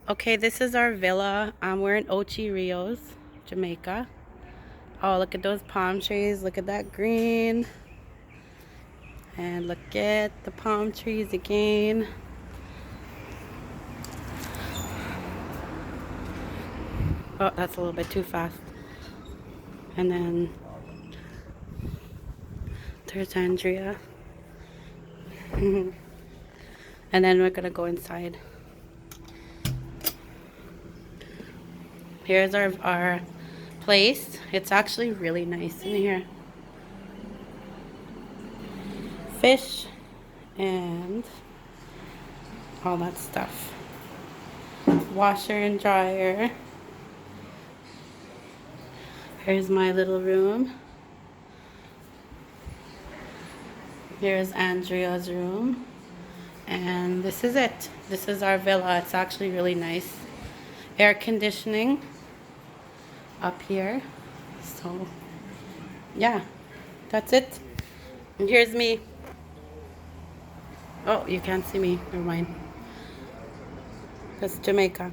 Okay, this is our villa. We're in Ocho Rios, Jamaica. Oh, look at those palm trees. Look at that green. And look at the palm trees again. Oh, that's a little bit too fast. And then there's Andrea. And then we're gonna go inside. Here's our place. It's actually really nice in here. Fish and all that stuff. Washer and dryer. Here's my little room. Here's Andrea's room. And this is it. This is our villa. It's actually really nice. Air conditioning up here. So, yeah, that's it. And here's me. Oh, you can't see me. Never mind. That's Jamaica.